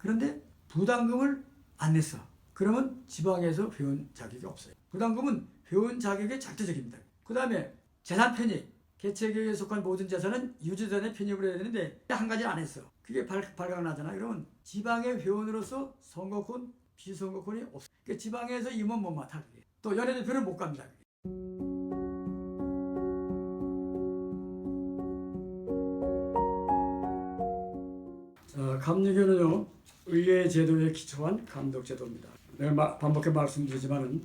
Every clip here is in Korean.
그런데 부담금을 안 냈어. 그러면 지방에서 회원 자격이 없어요. 부담금은 회원 자격의 절대적입니다. 그 다음에 재산 편입. 개체계에 속한 모든 재산은 유지전에 편입을 해야 되는데 한 가지 안 했어. 그게 발각나잖아. 그러면 지방의 회원으로서 선거권, 비선거권이 없어. 그러니까 지방에서 임원 못 맡아. 그게. 또 연예대표는 못 갑니다. 그게. 자, 감리교는요, 의회 제도에 기초한 감독 제도입니다. 내가 반복해 말씀드리지만은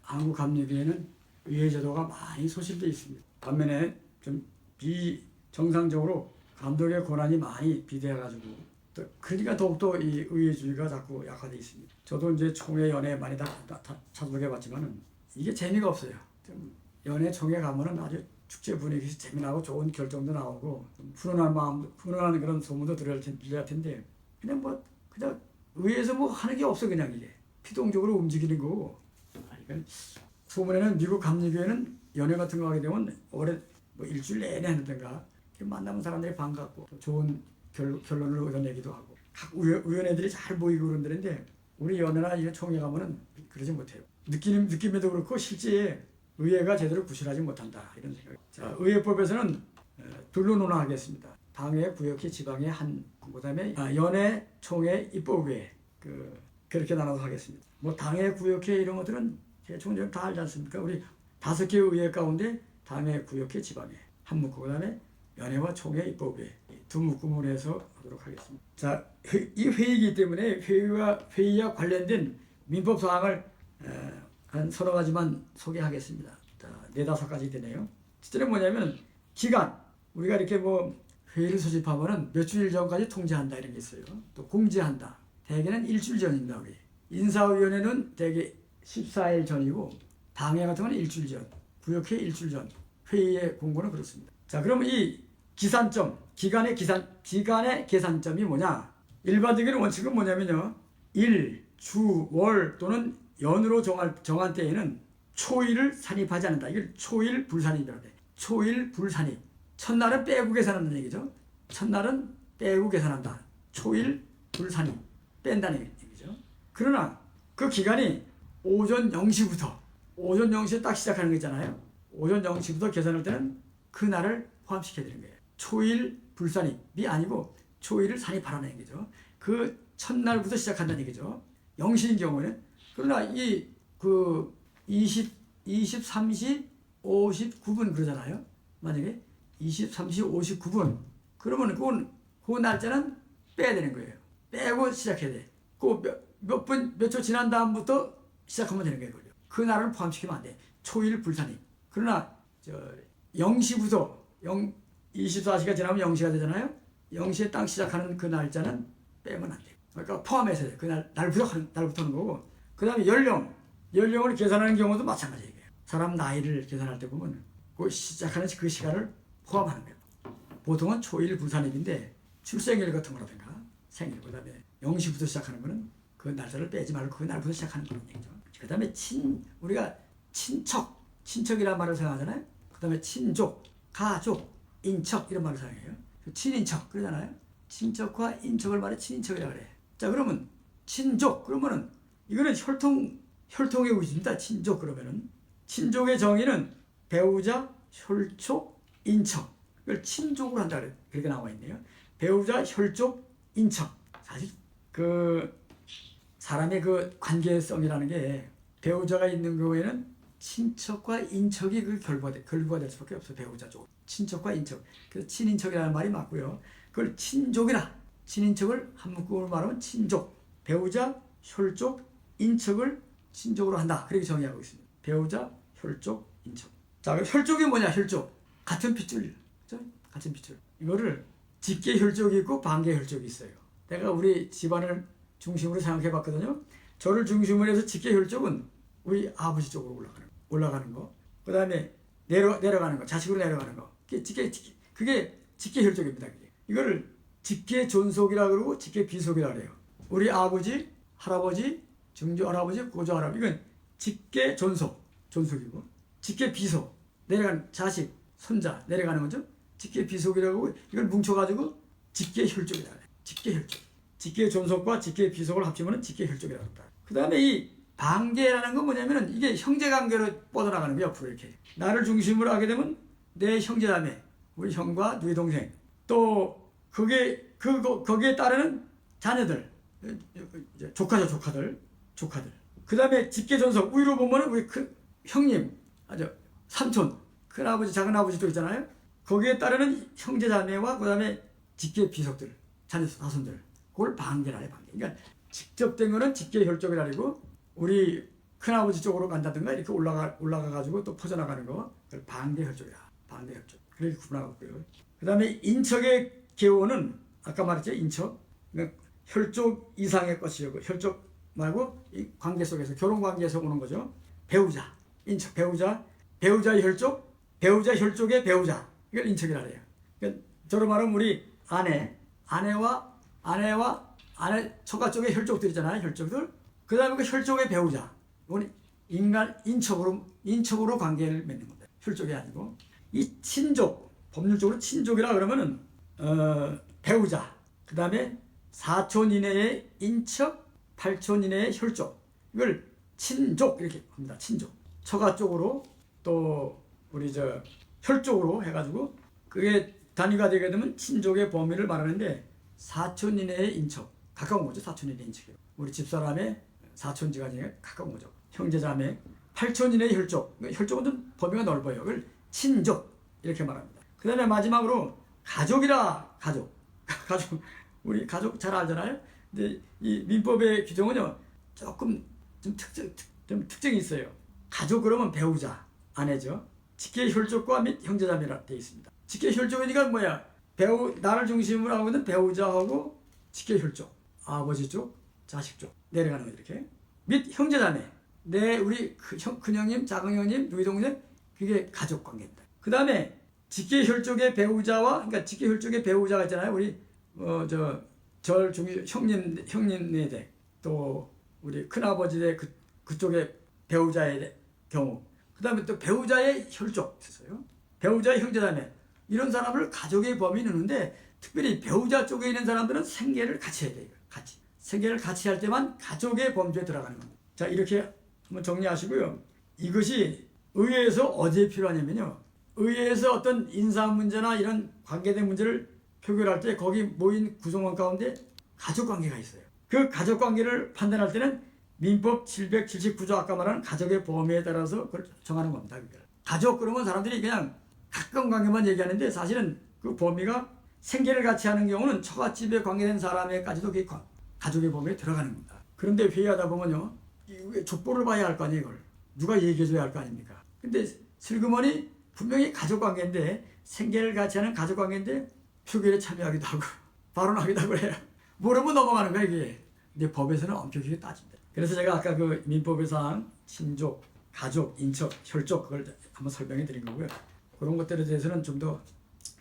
한국 감리교에는 의회 제도가 많이 소실되어 있습니다. 반면에 좀 비정상적으로 감독의 권한이 많이 비대해가지고 또 그러니까 더욱더 이 의회주의가 자꾸 약화되어 있습니다. 저도 이제 총회 연회 많이 다 참석해봤지만은 이게 재미가 없어요. 좀 연회 총회 가면은 아주 축제 분위기에서 재미나고 좋은 결정도 나오고 훈훈한 마음, 훈훈한 그런 소문도 들을 텐데 그냥 그냥 의회에서 하는 게 없어. 그냥 이게 피동적으로 움직이는 거고. 그러니까 소문에는 미국 감리교회는 연회 같은 거 하게 되면 올해 일주일 내내 하는던가 만나면 사람들이 반갑고 좋은 결론을 얻어내기도 하고 각 의원회들이 잘 모이고 그런다는데 우리 연회나 이런 총회 가면은 그러지 못해요. 느낌에도 그렇고 실제 의회가 제대로 구실하지 못한다 이런 생각. 자, 의회법에서는 둘로 논하겠습니다. 당회, 구역회, 지방회 한, 그다음에 연회, 총회, 입법회 그렇게 나눠서 하겠습니다. 당회, 구역회 이런 것들은 대충 다 알지 않습니까? 우리 5개 의회 가운데 당회, 구역회, 지방회 한 묶고 그다음에 연회와 총회, 입법회 두 묶음을 해서 하도록 하겠습니다. 자, 이 회의이기 때문에 회의와 관련된 민법 사항을 한 서너 가지만 소개하겠습니다. 자, 4-5가지 되네요. 첫째는 뭐냐면 기간. 우리가 이렇게 회의를 소집하면은 몇 주일 전까지 통지한다 이런 게 있어요. 또 공지한다. 대개는 일주일 전입니다. 우리 인사위원회는 대개 14일 전이고 당회 같은 건 일주일 전, 구역회 일주일 전, 회의의 공고는 그렇습니다. 자, 그럼 이 기산점, 기간의 계산점이 뭐냐? 일반적인 원칙은 뭐냐면요. 일, 주, 월 또는 연으로 정한 때에는 초일을 산입하지 않는다. 이걸 초일 불산입이라고 해. 초일 불산입. 첫날은 빼고 계산한다는 얘기죠. 첫날은 빼고 계산한다. 초일 불산입. 뺀다는 얘기죠. 그러나 그 기간이 오전 0시에 딱 시작하는 거 있잖아요. 오전 0시부터 계산할 때는 그 날을 포함시켜야 되는 거예요. 초일 불산입이 아니고 초일을 산입하라는 얘기죠. 그 첫날부터 시작한다는 얘기죠. 0시인 경우에는. 그러나 23시 59분 그러잖아요. 만약에 23시 59분 그러면 그 날짜는 빼야 되는 거예요. 빼고 시작해야 돼. 몇 초 지난 다음부터 시작하면 되는 거예요. 그 날을 포함시키면 안 돼. 초일 불산입. 그러나 0시부터 24시가 지나면 0시가 되잖아요. 0시에 딱 시작하는 그 날짜는 빼면 안 돼요. 그러니까 포함해서 돼. 그 날부터 하는 거고. 그 다음에 연령을 계산하는 경우도 마찬가지예요. 사람 나이를 계산할 때 보면 그 시작하는 그 시간을 포함하는 거예요. 보통은 초일 불산입인데 출생일 같은 거라든가 생일, 그 다음에 0시부터 시작하는 거는 그 날짜를 빼지 말고 그 날부터 시작하는 그런 얘기죠. 그 다음에 우리가 친척이라는 말을 사용하잖아요. 그 다음에 친족, 가족, 인척 이런 말을 사용해요. 친인척 그러잖아요. 친척과 인척을 말해 친인척이라고 그래. 자, 그러면 친족 그러면은 이거는 혈통의 우지입니다. 친족 그러면은 친족의 정의는 배우자, 혈족, 인척. 이걸 친족으로 한다 그렇게 나와 있네요. 배우자, 혈족, 인척. 사실 사람의 관계성이라는 게 배우자가 있는 경우에는 친척과 인척이 결부가 될 수밖에 없어요. 배우자 쪽. 친척과 인척. 그래서 친인척이라는 말이 맞고요. 그걸 친인척을 한 묶음으로 말하면 친족. 배우자, 혈족, 인척을 친족으로 한다. 그렇게 정의하고 있습니다. 배우자, 혈족, 인척. 자, 그럼 혈족이 뭐냐? 혈족. 같은 핏줄. 그렇죠? 같은 핏줄. 이거를 직계 혈족이 있고 반계 혈족이 있어요. 내가 우리 집안을 중심으로 생각해 봤거든요. 저를 중심으로 해서 직계 혈족은 우리 아버지 쪽으로 올라가는 거. 그 다음에 내려가는 거. 자식으로 내려가는 거. 그게 직계 혈족입니다. 이거를 직계 존속이라 그러고 직계 비속이라 그래요. 우리 아버지, 할아버지, 증조 할아버지, 고조 할아버지. 이건 직계 존속이고 직계 비속. 내려가는 자식, 손자 내려가는 거죠. 직계 비속이라고 이걸 뭉쳐가지고 직계 혈족이라 그래요. 직계 혈족. 직계 존속과 직계 비속을 합치면 직계 혈족이라고 한다. 그 다음에 이 반계라는 건 뭐냐면은 이게 형제관계로 뻗어나가는 거야. 앞으로 이렇게 나를 중심으로 하게 되면 내 형제자매, 우리 형과 누이 동생, 또 거기에 따르는 자녀들, 조카죠, 조카들. 그 다음에 직계 존속, 위로 보면은 우리 큰 형님, 삼촌, 큰아버지, 작은아버지도 있잖아요. 거기에 따르는 형제자매와 그 다음에 직계 비속들, 자녀 사손들, 그걸 반계라 해요. 반계. 그러니까 직접 된 거는 직계 혈족이라 그러고, 우리 큰아버지 쪽으로 간다든가 이렇게 올라가가지고 또 퍼져나가는 거, 그걸 반계 혈족이라. 반계 혈족. 그렇게 구분하고 있고요. 그 다음에 인척의 계호는 아까 말했죠, 인척. 그러니까 혈족 이상의 것이요. 혈족 말고 이 관계 속에서, 결혼 관계에서 오는 거죠. 배우자, 인척, 배우자의 혈족, 배우자 혈족의 배우자. 이걸 인척이라 해요. 그러니까 저로 말하면 우리 아내와 아내 처가 쪽의 혈족들 있잖아요. 혈족들. 그 다음에 그 혈족의 배우자. 이건 인간 인척으로 관계를 맺는 겁니다. 혈족이 아니고. 이 친족, 법률적으로 친족이라 그러면은 배우자. 그 다음에 4촌 이내의 인척, 8촌 이내의 혈족. 이걸 친족 이렇게 합니다. 친족. 처가 쪽으로 또 우리 혈족으로 해가지고 그게 단위가 되게 되면 친족의 범위를 말하는데 4촌 이내의 인척, 가까운 거죠. 4촌 이내의 인척이요. 우리 집사람의 4촌지간에 가까운 거죠. 형제자매 8촌 이내의 혈족. 혈족은 좀 범위가 넓어요. 그걸 친족 이렇게 말합니다. 그 다음에 마지막으로 가족이라. 가족 우리 가족 잘 알잖아요. 근데 이 민법의 규정은요 조금 좀 특징이 있어요. 가족 그러면 배우자, 아내죠. 직계 혈족과 및 형제자매라 되어 있습니다. 직계 혈족이니까 뭐야? 나를 중심으로 하고 있는 배우자하고 직계 혈족, 아버지 쪽, 자식 쪽 내려가는 거 이렇게. 및 형제자매, 우리 큰형님, 작은형님, 누이 동생, 그게 가족 관계입니다. 그 다음에 직계 혈족의 배우자와, 그러니까 직계 혈족의 배우자가 있잖아요. 우리 형님 댁, 또 우리 큰아버지 댁 그쪽의 배우자의 경우. 그 다음에 또 배우자의 혈족 있어요. 배우자의 형제자매. 이런 사람을 가족의 범위에 넣는데, 특별히 배우자 쪽에 있는 사람들은 생계를 같이 해야 돼요. 같이. 생계를 같이 할 때만 가족의 범주에 들어가는 겁니다. 자, 이렇게 한번 정리하시고요. 이것이 의회에서 어디에 필요하냐면요. 의회에서 어떤 인사 문제나 이런 관계된 문제를 표결할 때 거기 모인 구성원 가운데 가족 관계가 있어요. 그 가족 관계를 판단할 때는 민법 779조 아까 말한 가족의 범위에 따라서 그걸 정하는 겁니다. 가족 그러면 사람들이 그냥 가까운 관계만 얘기하는데, 사실은 그 범위가 생계를 같이 하는 경우는 처갓집에 관계된 사람에까지도 그 가족의 범위에 들어가는 겁니다. 그런데 회의하다 보면요, 족보를 봐야 할 거 아니에요. 이걸 누가 얘기해줘야 할 거 아닙니까? 근데 슬그머니 분명히 가족 관계인데, 생계를 같이 하는 가족 관계인데 표결에 참여하기도 하고 발언하기도 하고 해요. 모르면 넘어가는 거예요 이게. 근데 법에서는 엄격하게 따집니다. 그래서 제가 아까 그 민법의 사항, 친족, 가족, 인척, 혈족, 그걸 한번 설명해 드린 거고요. 그런 것들에 대해서는 좀 더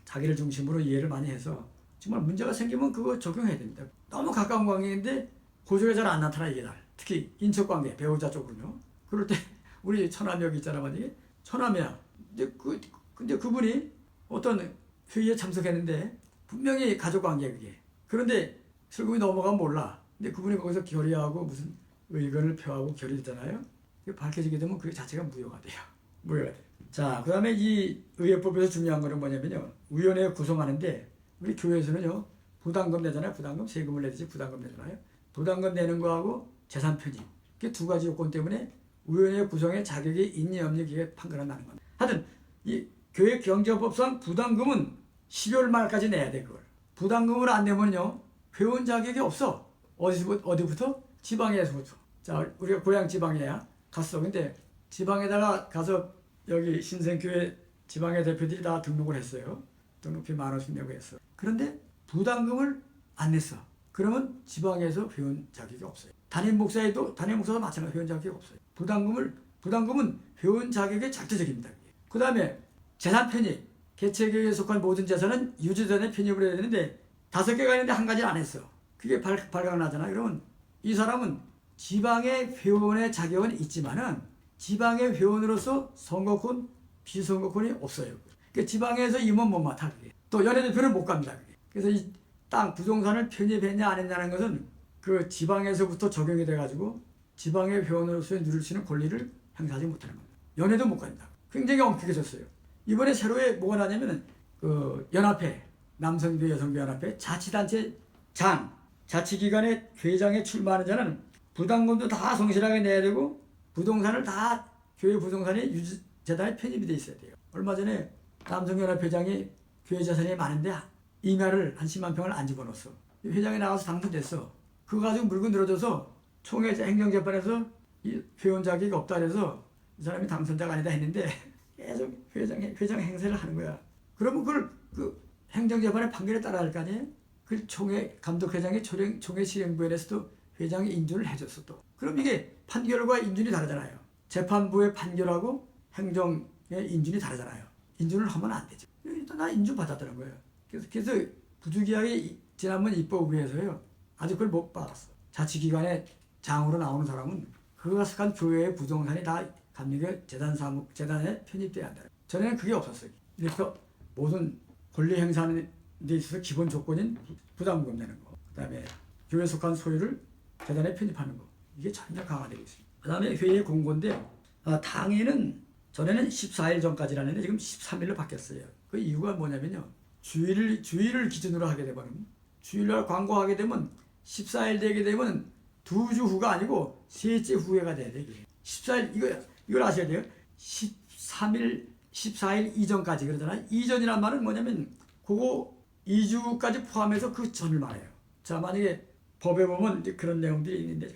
자기를 중심으로 이해를 많이 해서 정말 문제가 생기면 그거 적용해야 됩니다. 너무 가까운 관계인데 고조가 잘 안 나타나, 이게 특히 인척 관계, 배우자 쪽으로요. 그럴 때 우리 처남이 여기 있잖아, 만약에 처남이야. 근데 그분이 어떤 회의에 참석했는데 분명히 가족 관계야 그게. 그런데 슬금이 넘어가면 몰라. 근데 그분이 거기서 결의하고 무슨 의견을 표하고 결의했잖아요. 밝혀지게 되면 그 자체가 무효가 돼요. 무효가 돼요. 자, 그 다음에 이 의회법에서 중요한 거는 뭐냐면요. 위원회 구성하는데 우리 교회에서는요. 부담금 내잖아요. 부담금. 세금을 내듯이 부담금 내잖아요. 부담금 내는 거하고 재산 편입. 이게 두 가지 요건 때문에 위원회 구성에 자격이 있냐 없냐 이게 판가름 나는 겁니다. 하여튼 이 교회 경제법상 부담금은 12월 말까지 내야 돼. 그걸. 부담금을 안 내면요. 회원 자격이 없어. 어디부터? 지방에서부터. 자, 우리가 고향 지방에야 갔어. 근데 지방에다가 가서 여기 신생교회 지방의 대표들이 다 등록을 했어요. 등록비 10,000원씩 내고 했어. 그런데 부담금을 안 냈어. 그러면 지방에서 회원 자격이 없어요. 담임 목사도 마찬가지로 회원 자격이 없어요. 부담금은 회원 자격의 절대적입니다. 그 다음에 재산 편입. 개체계에 속한 모든 재산은 유지전에 편입을 해야 되는데 5개가 있는데 한 가지를 안 했어. 그게 발각나잖아. 그러면 이 사람은 지방의 회원의 자격은 있지만은 지방의 회원으로서 선거권, 비선거권이 없어요. 그러니까 지방에서 임원 못 맡아. 그게. 또 연예대표를 못 갑니다. 그게. 그래서 땅 부동산을 편입했냐 안 했냐는 것은 그 지방에서부터 적용이 돼가지고 지방의 회원으로서의 누릴 수 있는 권리를 행사하지 못하는 겁니다. 연회도 못 간다. 굉장히 엄격해졌어요. 이번에 새로에 뭐가 나냐면은 그 연합회, 남성배 여성배 연합회 자치단체 자치기관의 회장에 출마하는 자는 부담금도 다 성실하게 내야 되고 부동산을 다 교회 부동산에 유지재단에 편입이 돼 있어야 돼요. 얼마 전에 남성연합회장이 교회 자산이 많은데 임야를 한 10만 평을 안 집어넣었어. 회장이 나가서 당선됐어. 그거 가지고 물건 늘어져서 총회 행정재판에서 이 회원 자격이 없다 그래서 이 사람이 당선자가 아니다 했는데 계속 회장 행세를 하는 거야. 그러면 그걸 그 행정재판의 판결에 따라야 할 거 아니에요? 그 총회 감독회장이 총회 실행부에서도 회장이 인준을 해줬어 또. 그럼 이게 판결과 인준이 다르잖아요. 재판부의 판결하고 행정의 인준이 다르잖아요. 인준을 하면 안 되죠. 일단 나 인준 받았다는 거예요. 그래서 부득이하게 지난번 입법위에서요. 아직 그걸 못 받았어. 자치기관의 장으로 나오는 사람은 그가 속한 교회의 부동산이 다 감리교 재단에 편입돼야 한다. 전에는 그게 없었어요. 그래서 모든 권리 행사하는 데 있어서 기본 조건인 부담금 내는 거, 그 다음에 교회에 속한 소유를 재단에 편입하는 거, 이게 전혀 강화되고 있습니다. 그 다음에 회의 공고인데 당일은 전에는 14일 전까지라는데 지금 13일로 바뀌었어요. 그 이유가 뭐냐면요. 주일을 기준으로 하게 되면 주일날 광고하게 되면 14일 되게 되면 2주 후가 아니고 3째 후회가 돼야 돼요. 14일 이걸 아셔야 돼요. 13일, 14일 이전까지 그러잖아요. 이전이란 말은 뭐냐면 그거 2주까지 포함해서 그 전을 말해요. 자, 만약에 법에 보면 이제 그런 내용들이 있는데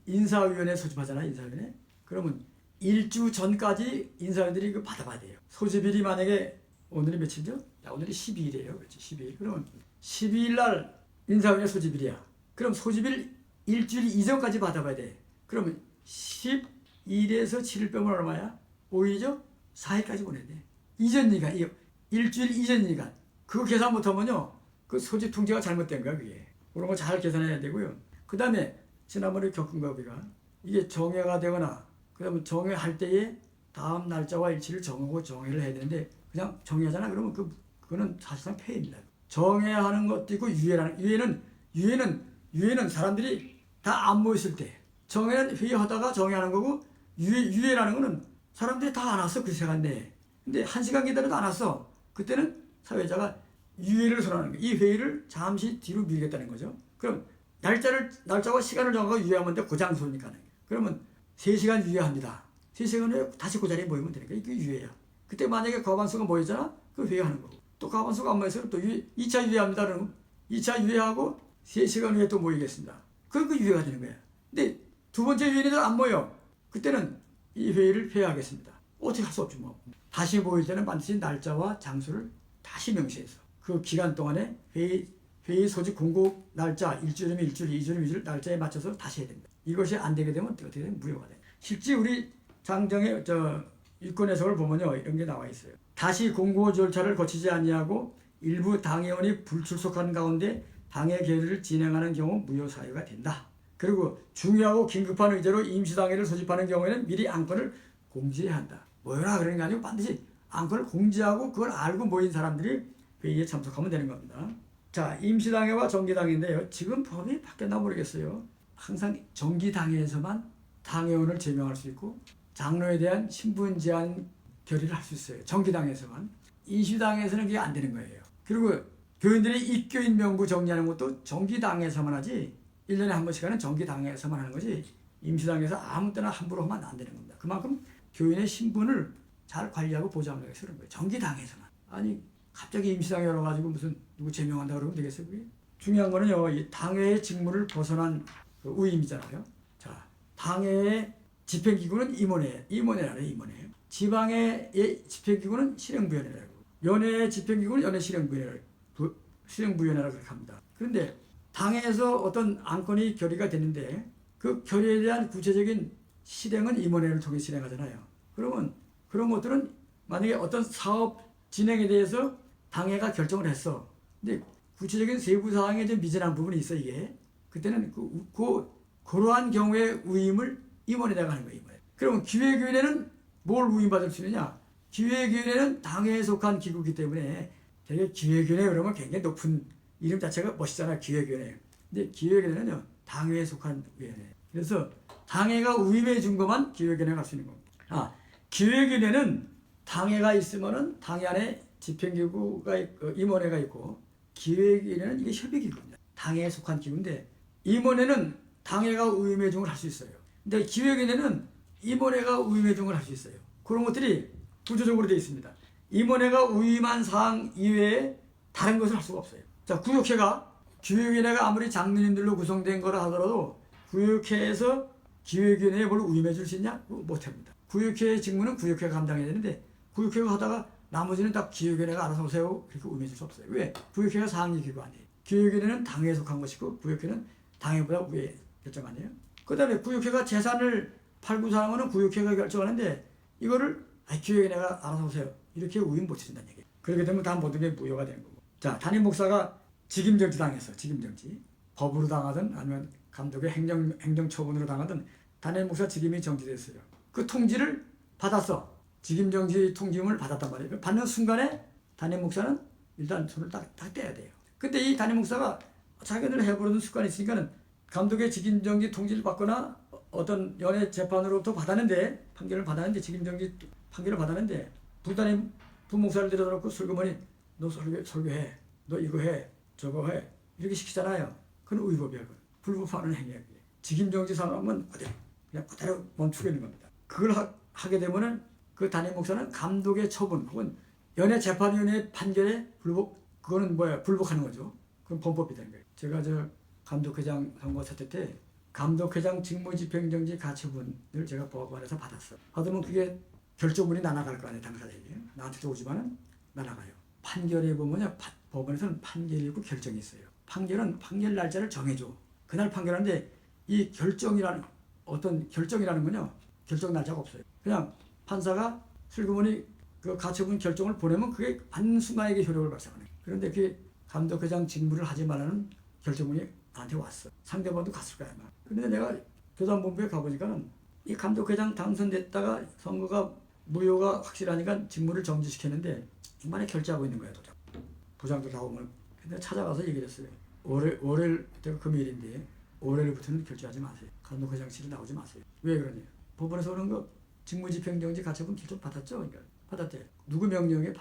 인사위원회 소집하잖아요. 인사위원회. 그러면 1주 전까지 인사위원들이 그 받아봐야 돼요. 소집일이 만약에 오늘이 며칠이죠? 오늘이 12일이에요. 그렇지? 12일. 그러면 12일 날 인사위원회 소집일이야. 그럼 소집일 일주일 이전까지 받아봐야 돼. 그러면 10일에서 7일 빼면 얼마야? 5일이죠? 4일까지 보내야 돼. 이전이니까, 일주일 이전이니까. 그거 계산 못하면요. 그 소집 통제가 잘못된 거야, 그게. 그런 거 잘 계산해야 되고요. 그 다음에 지난번에 겪은 거 우리가 이게 정회가 되거나 그 다음에 정회할 때에 다음 날짜와 일치를 정하고 정회를 해야 되는데 그냥 정회하잖아. 그러면 그거는 사실상 폐해입니다. 정회하는 것도 있고 유예는 사람들이 다 안 모였을 때 정회는 회의하다가 정회하는 거고 유예라는 거는 사람들이 다 안 왔어 그 시간 내에. 근데 1시간 기다려도 안 왔어. 그때는 사회자가 유예를 선언하는 거예요. 이 회의를 잠시 뒤로 미루겠다는 거죠. 그럼 날짜와 시간을 정하고 유예하면 돼. 그 장소니까. 그러면 3시간 유예합니다. 3시간 후에 다시 그 자리에 모이면 되니까 이게 유예야. 그때 만약에 과반수가 모였잖아? 그 회의하는 거고. 또 과반수가 안 모여서 또 2차 유예합니다. 그러면 2차 유예하고 3시간 후에 또 모이겠습니다. 그 유예가 되는 거야. 근데 두 번째 유예는 안 모여. 그때는 이 회의를 폐하겠습니다. 어떻게 할 수 없지 뭐. 다시 모일 때는 반드시 날짜와 장소를 다시 명시해서 그 기간 동안에 회의 소집 공고 날짜 일주일이면 일주일, 2주면 2주일 날짜에 맞춰서 다시 해야 됩니다. 이것이 안 되게 되면 어떻게 되면 무효가 돼요. 실제 우리 장정의 유권 해석을 보면요 이런 게 나와 있어요. 다시 공고 절차를 거치지 아니하고 일부 당회원이 불출석한 가운데 당회 결의를 진행하는 경우 무효 사유가 된다. 그리고 중요하고 긴급한 의제로 임시당회를 소집하는 경우에는 미리 안건을 공지해야 한다. 뭐라 그러는 게 아니고 반드시 안건을 공지하고 그걸 알고 모인 사람들이 회의에 참석하면 되는 겁니다. 자, 임시당회와 정기당회인데요. 지금 법이 바뀌었나 모르겠어요. 항상 정기당회에서만 당회원을 제명할 수 있고 장로에 대한 신분 제한 결의를 할 수 있어요. 정기당회에서만. 임시당회에서는 그게 안 되는 거예요. 그리고 교인들의 입교인 명부 정리하는 것도 정기당회에서만 하지 1년에 한 번씩 하는 정기당회에서만 하는 거지 임시당회에서 아무 때나 함부로 하면 안 되는 겁니다. 그만큼 교인의 신분을 잘 관리하고 보장하기 위해서 그런 거예요. 정기당회에서만. 아니 갑자기 임시당회 열어가지고 무슨 누구 제명한다 그러면 되겠어요? 그게? 중요한 거는요. 이 당회의 직무를 벗어난 그 우임이잖아요. 자, 당회의 집행기구는 임원회라요. 임원회. 지방의 집행기구는 실행부위원회라고. 연회의 집행기구는 연회실행부위원회라고 그렇게 합니다. 그런데 당에서 어떤 안건이 결의가 됐는데 그 결의에 대한 구체적인 실행은 임원회를 통해 실행하잖아요. 그러면 그런 것들은 만약에 어떤 사업 진행에 대해서 당회가 결정을 했어. 근데 구체적인 세부 사항에 좀 미진한 부분이 있어 이게. 그때는 그러한 경우에 위임을 임원회에다가 하는 거예요. 임원회. 그러면 기획위원회는 뭘 위임받을 수 있느냐? 기획위원회는 당회에 속한 기구이기 때문에 되게 기획위원회 그러면 굉장히 높은 이름 자체가 멋있잖아요. 기획위원회. 근데 기획위원회는요 당회에 속한 위원회. 그래서 당회가 위임해 준 것만 기획위원회가 갈 수 있는 겁니다. 기획위원회는 당회가 있으면은 당회 안에 집행기구가 있고 임원회가 있고, 기획위원회는 이게 협의기구입니다. 당회에 속한 기구인데 임원회는 당회가 위임해 준 걸 할 수 있어요. 근데 기획위원회는 임원회가 위임해 준 걸 할 수 있어요. 그런 것들이 구조적으로 되어 있습니다. 임원회가 위임한 사항 이외에 다른 것을 할 수가 없어요. 자, 구역회가 기획위원회가 아무리 장로님들로 구성된 거라 하더라도 구역회에서 기획위원회에 뭘 위임해 줄 수 있냐? 못합니다. 구역회의 직무는 구역회가 감당해야 되는데 구역회가 하다가 나머지는 다 기획위원회가 알아서 오세요 그렇게 위임해 줄 수 없어요. 왜? 구역회가 상위 기구 아니에요. 기획위원회는 당회에 속한 것이고 구역회는 당회보다 위에 결정 아니에요. 그 다음에 구역회가 재산을 팔고 사는 구역회가 결정하는데 이거를 기획위원회가 알아서 오세요 이렇게 위임 못 해준다는 얘기예요. 그렇게 되면 다 모든 게 무효가 되는 거고. 자, 담임 목사가 직임정지 당했어. 직임정지. 법으로 당하든 아니면 감독의 행정처분으로 당하든 담임 목사 직임이 정지됐어요. 그 통지를 받았어. 직임정지 통지문을 받았단 말이에요. 받는 순간에 담임 목사는 일단 손을 딱 떼야 돼요. 근데 이 담임 목사가 자기들 해버리는 습관이 있으니까는 감독의 직임정지 통지를 받거나 어떤 연애 재판으로부터 받았는데 판결을 받았는데 직임정지 판결을 받았는데 부목사를 데려다 놓고 슬그머니 너 설교해, 너 이거 해, 저거 해 이렇게 시키잖아요. 그건 의법이야. 불법하는 행위야. 직임정지 상황은 그냥 그대로 멈추게 되는 겁니다. 그걸 하게 되면은 그 담임 목사는 감독의 처분 혹은 연애 재판위원회 판결에 그거는 불복하는 거죠. 그건 범법이 되는 거예요. 제가 감독회장 선거 사태 때 감독회장 직무집행정지 가처분을 제가 법원에서 받았어요. 받으면 그게 결정문이 날아갈 거 아니에요. 당사자에게. 나한테도 오지만은 날아가요. 판결에 보면요. 법원에서는 판결이 있고 결정이 있어요. 판결 날짜를 정해줘. 그날 판결하는데 이 결정이라는 건요. 결정 날짜가 없어요. 그냥 판사가 슬그머니 그 가처분 결정을 보내면 그게 받는 순간에 효력을 발생하는 거예요. 그런데 그 감독회장 직무를 하지 말라는 결정문이 나한테 왔어. 상대방도 갔을 거야 아마. 그런데 내가 교단본부에 가보니까는 이 감독회장 당선됐다가 선거가 무효가 확실하니까 직무를 정지시켰는데 중간에 결제하고 있는 거야 도장. 도장도 다 오면. 근데 찾아가서 얘기를 했어요. 월요일 그때가 금요일인데 월요일부터는 결제하지 마세요. 감독회장실에 나오지 마세요. 왜 그러냐? 법원에서 오는 거 직무집행정지 가처분 결정 받았죠? 그러니까 받았대. 누구 명령에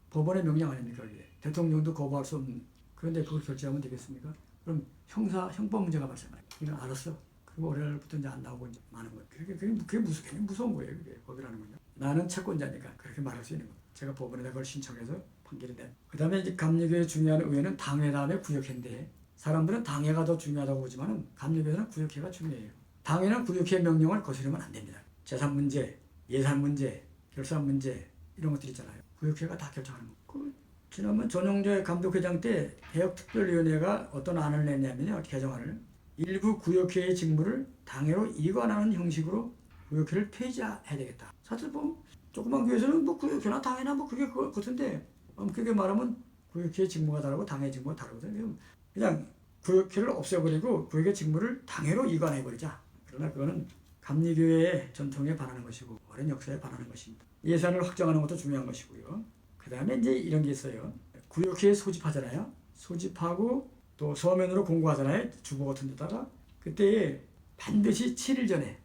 법원의 명령 아닙니까? 이게 대통령도 거부할 수 없는. 그런데 그걸 결제하면 되겠습니까? 그럼 형법 문제가 발생해요. 그냥 알았어. 그리고 월요일부터 이제 안 나오고 이제 많은 거예요. 그게 무서운 거예요. 그게 법이라는 건요. 나는 채권자니까 그렇게 말할 수 있는 거예요. 제가 법원에다 그걸 신청해서 판결이 된. 그 다음에 이제 감리교의 중요한 의회는 당회 다음에 구역회인데 사람들은 당회가 더 중요하다고 보지만은 감리교회는 구역회가 중요해요. 당회는 구역회 명령을 거스르면 안 됩니다. 재산 문제, 예산 문제, 결산 문제 이런 것들 있잖아요. 구역회가 다 결정하는 거. 지난번 전용재 감독회장 때 개혁특별위원회가 어떤 안을 냈냐면요. 개정안을 일부 구역회의 직무를 당회로 이관하는 형식으로 구역회를 폐지해야 되겠다. 사실 보면 조그만 교회에서는 구역회나 당회나 그게 같은데 그게 말하면 구역회의 직무가 다르고 당회 직무가 다르거든요. 그냥 구역회를 없애버리고 구역회 직무를 당회로 이관해버리자. 그러나 그거는 감리교회의 전통에 반하는 것이고 오랜 역사에 반하는 것입니다. 예산을 확정하는 것도 중요한 것이고요. 그 다음에 이제 이런 게 있어요. 구역회에 소집하잖아요. 소집하고 또 서면으로 공고하잖아요. 주보 같은 데다가. 그때 반드시 7일 전에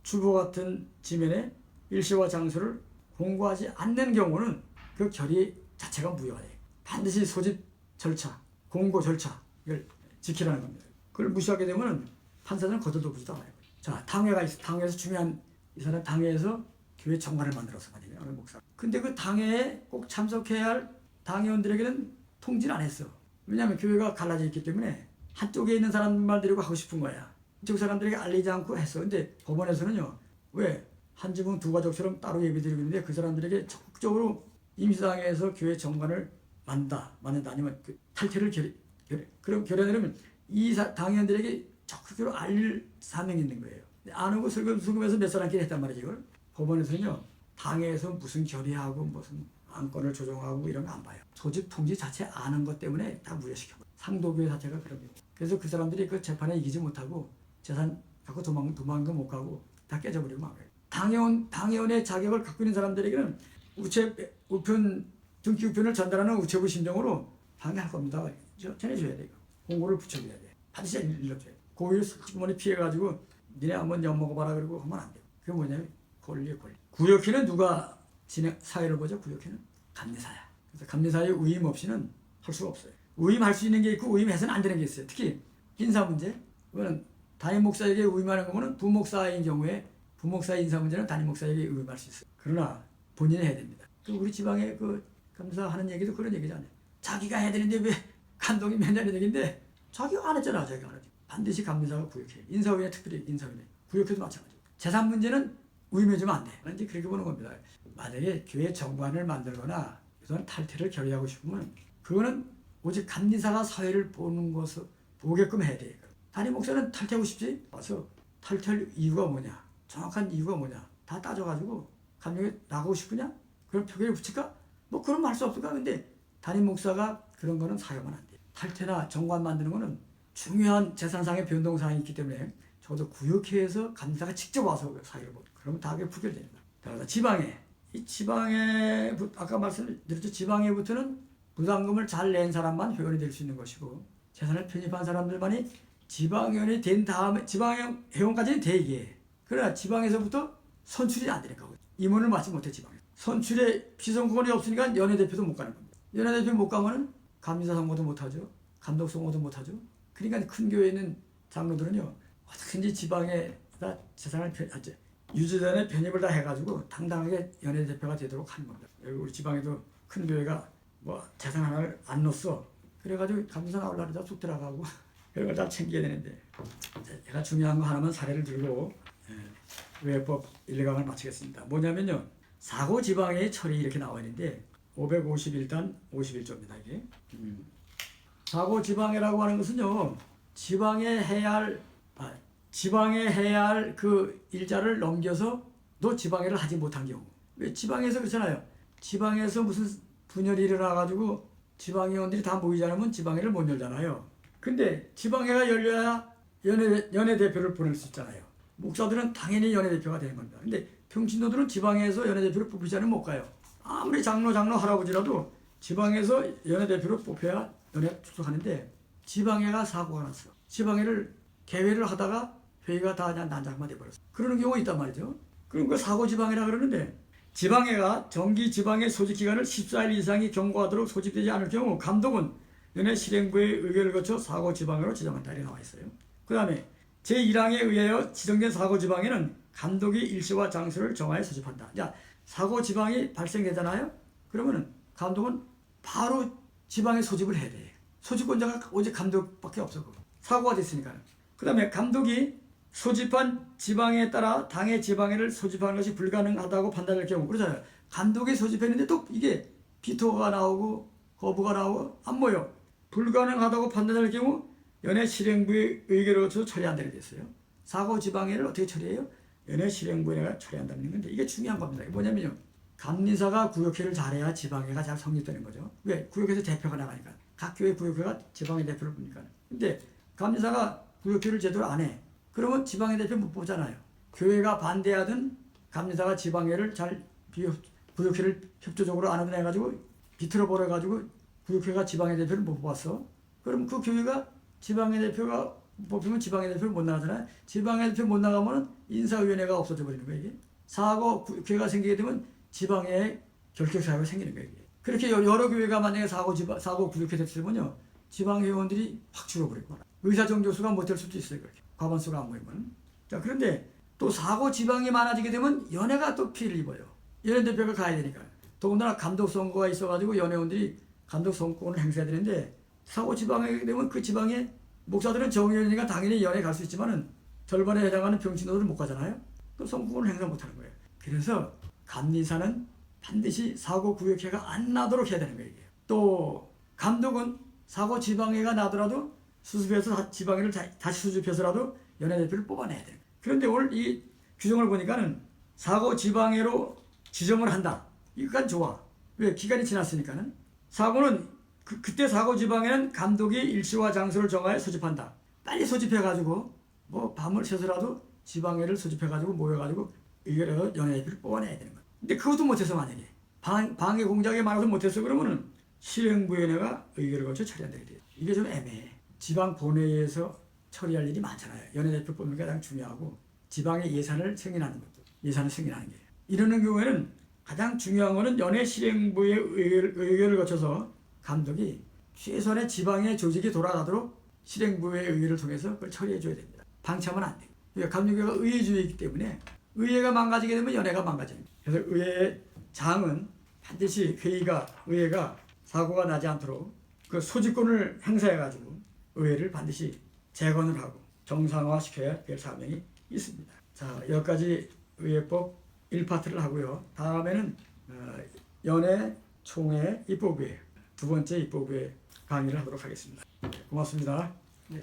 주보 같은 지면에 일시와 장소를 공고하지 않는 경우는 그 결의 자체가 무효가 돼요. 반드시 소집 절차, 공고 절차를 지키라는 겁니다. 그걸 무시하게 되면 판사들은 거들떠보지도 않아요. 자, 당회에서 중요한 이 사람 당회에서 교회 정관을 만들어서 말이에요. 목사. 근데 그 당회에 꼭 참석해야 할 당회원들에게는 통지를 안 했어. 왜냐하면 교회가 갈라져 있기 때문에 한쪽에 있는 사람만 데리고 하고 싶은 거야. 이쪽 사람들에게 알리지 않고 했어. 근데 법원에서는요. 왜? 한 지붕 두 가족처럼 따로 예배드리고 있는데 그 사람들에게 적극적으로 임시당회에서 교회 정관을 만든다 아니면 그 탈퇴를 그럼 결연하면 이 당회원들에게 적극적으로 알릴 사명이 있는 거예요. 안 오고 슬금슬금해서 몇 사람끼리 했단 말이지 이걸. 법원에서는요. 당회에서 무슨 결의하고 무슨 안건을 조정하고 이런 거 안 봐요. 소집 통지 자체 아는 것 때문에 다 무효시켜버려요. 상도교회 자체가 그런 거예요. 그래서 그 사람들이 그 재판에 이기지 못하고 재산 갖고 도망도 못 가고 다 깨져버리고 말아요. 당회원의 자격을 갖고 있는 사람들에게는 등기 우편을 전달하는 우체부 심정으로 방해할 겁니다. 전해줘야 돼. 공고를 붙여줘야 돼. 반드시 일러줘야 돼. 고의를 슬쩍머니 피해가지고 니네 한번 엿먹어봐라 그러고 하면 안 돼. 그게 뭐냐면 권리의 권리. 구역회는 누가 사회를 보죠? 구역회는 감리사야. 그래서 감리사의 위임 없이는 할 수가 없어요. 위임할 수 있는 게 있고 위임해서는 안 되는 게 있어요. 특히 인사 문제. 그거는 담임 목사에게 위임하는 거는 부목사인 경우에 부목사의 인사 문제는 담임 목사에게 위임할 수 있어요. 그러나 본인이 해야 됩니다. 우리 지방에 그 감사하는 얘기도 그런 얘기잖아요. 자기가 해야 되는데 왜 감독이 맨날 이런 얘기인데 자기가 안 했잖아. 자기가 안 했지. 반드시 감리사가 구역해. 인사위원회 특별히 인사위원회. 구역회도 마찬가지고. 재산 문제는 위임해주면 안 돼. 이제 그렇게 보는 겁니다. 만약에 교회 정관을 만들거나 이런 탈퇴를 결의하고 싶으면 그거는 오직 감리사가 사회를 보는 것을 보게끔 해야 돼. 담임 목사는 탈퇴하고 싶지? 와서 탈퇴할 이유가 뭐냐? 정확한 이유가 뭐냐? 다 따져가지고 감독에 나가고 싶으냐? 그럼 표결에 붙일까? 뭐 그런 말 할 수 없을까? 근데 담임 목사가 그런 거는 사용은 안 돼. 탈퇴나 정관 만드는 거는 중요한 재산상의 변동사항이 있기 때문에 적어도 구역회에서 감사가 직접 와서 사회를 보고 그러면 다 그게 부결됩니다. 따라서 지방에 이 지방에 아까 말씀드렸죠. 지방에부터는 부담금을 잘 낸 사람만 회원이 될 수 있는 것이고 재산을 편입한 사람들만이 지방회원이 된 다음에 지방회원까지는 되게 그러나 지방에서부터 선출이 안 되니까 임원을 맡지 못해 지방에 선출에 피선거권이 없으니까 연회대표도 못 가는 겁니다. 연회대표 못 가면은 감리사 선거도 못 하죠. 감독 선거도 못 하죠. 그러니까 큰 교회에 있는 장로들은요 어떻게든지 지방에다 재산을 유지단에 편입을 다 해가지고 당당하게 연회대표가 되도록 하는 겁니다. 우리 지방에도 큰 교회가 뭐 재산 하나를 안 넣었어. 그래가지고 감리사 나오려고 하다 쑥 들어가고 그런 걸 다 챙겨야 되는데 제가 중요한 거 하나만 사례를 들고 외법 1강을 마치겠습니다. 뭐냐면요. 사고 지방의 처리 이렇게 나와 있는데 551단 51조입니다. 이게 사고 지방해라고 하는 것은요. 지방에 해야 할 그 일자를 넘겨서 또 지방해를 하지 못한 경우. 왜 지방에서 그렇잖아요. 지방에서 무슨 분열이 일어나가지고 지방의원들이 다 모이지 않으면 지방회를 못 열잖아요. 근데 지방회가 열려야 연회대표를 보낼 수 있잖아요. 목사들은 당연히 연회대표가 되는 겁니다. 근데 평신도들은 지방에서 연회대표를 뽑히지 않으면 못 가요. 아무리 장로 할아버지라도 지방에서 연회대표를 뽑혀야 연회 출석하는데 지방회가 사고가 났어. 지방회를 개회를 하다가 회의가 다 그냥 난장만 돼버렸어. 그러는 경우가 있단 말이죠. 그럼 그 사고 지방회라 그러는데 지방회가 정기 지방회 소집 기간을 14일 이상이 경과하도록 소집되지 않을 경우 감독은 연회 실행부의 의결을 거쳐 사고 지방회로 지정한다 이렇게 나와 있어요. 그 다음에 제1항에 의하여 지정된 사고 지방회는 감독이 일시와 장소를 정하여 소집한다. 자, 사고 지방이 발생되잖아요. 그러면은 감독은 바로 지방에 소집을 해야 돼. 소집권자가 오직 감독밖에 없어. 사고가 됐으니까. 그 다음에 감독이 소집한 지방에 따라 당의 지방회를 소집하는 것이 불가능하다고 판단할 경우 그러잖아요. 감독이 소집했는데 또 이게 비토가 나오고 거부가 나오고 안 모여. 불가능하다고 판단할 경우 연회 실행부의 의결을 거쳐서 처리한다는 게 있어요. 사고 지방회를 어떻게 처리해요? 연회 실행부회가 처리한다는 건데 이게 중요한 겁니다. 뭐냐면요. 감리사가 구역회를 잘해야 지방회가 잘 성립되는 거죠. 왜? 구역회에서 대표가 나가니까. 각 교회 구역회가 지방회 대표를 뽑니까. 근데 감리사가 구역회를 제대로 안 해. 그러면 지방회 대표 못 뽑잖아요. 교회가 반대하든 감리사가 지방회를 잘 구역회를 협조적으로 안 하든 해가지고 비틀어 버려가지고 구역회가 지방회 대표를 못 뽑았어. 그럼 그 교회가 지방회 대표가 뽑히면 지방회 대표를 못 나가잖아요. 지방회 대표 못 나가면 인사위원회가 없어져 버리는 거예요. 이게. 사고 교회가 생기게 되면 지방에 결격사유가 생기는 거예요. 이게. 그렇게 여러 교회가 만약에 사고 구역회 됐으면요. 지방회원들이 확 줄어버리고 의사정교수가 못될 수도 있어요. 그렇게. 과반수가 안 모이면. 자, 그런데 또 사고 지방이 많아지게 되면 연회가 또 피해를 입어요. 연회대표가 가야 되니까. 더군다나 감독 선거가 있어가지고 연회원들이 감독 선거권을 행사해야 되는데 사고 지방에 되면 그 지방에 목사들은 정의원이니까 당연히 연회 갈 수 있지만은 절반에 해당하는 병신도들은 못 가잖아요. 또 선거권을 행사 못하는 거예요. 그래서 감리사는 반드시 사고 구역회가 안 나도록 해야 되는 거예요. 또 감독은 사고 지방회가 나더라도 수습해서 지방회를 다시 수습해서라도 연회대표를 뽑아내야 돼요. 그런데 오늘 이 규정을 보니까는 사고 지방회로 지정을 한다. 이거까지 좋아. 왜? 기간이 지났으니까는. 사고는 그때 사고 지방회는 감독이 일시와 장소를 정하여 소집한다. 빨리 소집해가지고 뭐 밤을 새서라도 지방회를 소집해가지고 모여가지고 의결해서 연회대표를 뽑아내야 되는 거야. 근데 그것도 못해서 만약에 방해 공작이 많아서 못했어 그러면은 실행부위원회가 의결을 거쳐 처리한다 그래요. 이게 좀 애매해. 지방 본회의에서 처리할 일이 많잖아요. 연예대표 뽑는 게 가장 중요하고 지방의 예산을 승인하는 것도 예산을 승인하는 게 이러는 경우에는 가장 중요한 거는 연예 실행부의 의결을 거쳐서 감독이 최소한의 지방의 조직이 돌아가도록 실행부의 의결을 통해서 그걸 처리해 줘야 됩니다. 방치하면 안 돼요. 그러니까 감독회가 의회주의이기 때문에 의회가 망가지게 되면 연예가 망가집니다. 그래서 의회 장은 반드시 의회가 사고가 나지 않도록 그 소지권을 행사해가지고 의회를 반드시 재건을 하고 정상화시켜야 될 사명이 있습니다. 자, 여기까지 의회법 1파트를 하고요. 다음에는 연예 총회 입법위회 두 번째 입법위회 강의를 하도록 하겠습니다. 고맙습니다. 네.